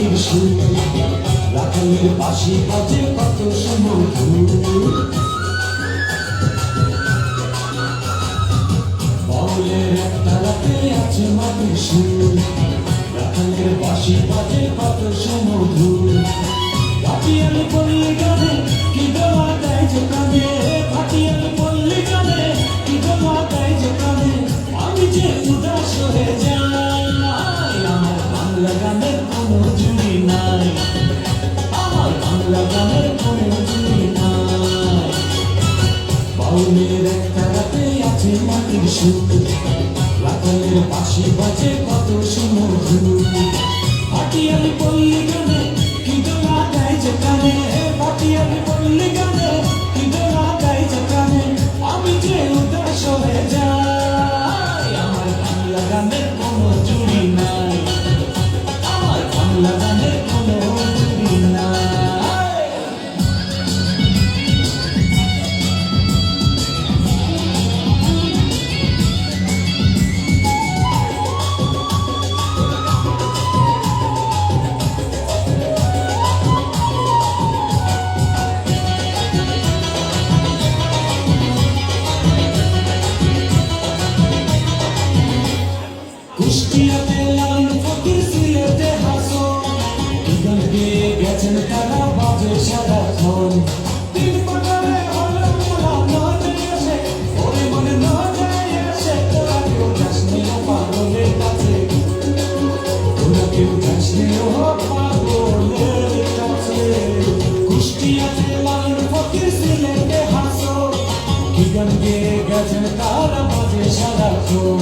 মাটির সুর, রাখালের বাঁশি বাজে কত সুমধুর। বাউলের একটা রাতে আছে মাটির সুর, রাখালের বাঁশি বাজে কত সুমধুর। ভাটিয়ালি পল্লী গানে কি দোয়া দেয় যে কানে, ভাটিয়ালি পল্লী গানে কি দোয়া দেয় যে কানে। আমি যে উদাস হয়ে যাই, আমার বাংলা গানের কোনো জুড়ি নাই, আমার বাংলা গানের কোনো জুড়ি নাই। বাউলের একটা রাতে আছে মাটির সুর, রাখালের বাঁশি বাজে কত সুমধুর। ভাটিয়ালি পল্লী গানে কি দোয়া দেয় যে কানে, ভাটিয়ালি পল্লী গানে কি দোয়া দেয় যে কানে। আমি যে উদাস হয়ে যাই, আমার বাংলা গানের কোনো জুড়ি নাই, আমার বাংলা গানের কোনো জুড়ি নাই। কুষ্টিয়াতে লাল ফকির, সিলেটে হাসন, গান গেয়ে গেছেন তারা বাজে সারাক্ষণ। তিন পাটারে হলো মোলা নজরে আসে, ওরে মনে নজরে আসে। তোরা কেউ যাসনি ও পাগলের কাছে, তোরা কেউ যাসনি ও পাগলের কাছে। কুষ্টিয়াতে লাল ফকির, সিলেটে হাসন, গান গেয়ে গেছেন তারা বাজে সারাক্ষণ।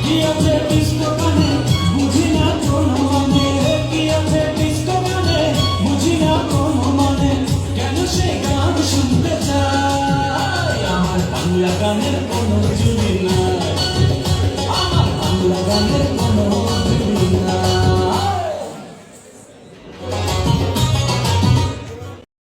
কি আছে ডিস্কো গানে বুঝি না কোনো মানে, কি আছে ডিস্কো গানে বুঝি না কোনো মানে। কেন সে গান শুনতে চাই, আমার বাংলা গানের কোনো জুড়ি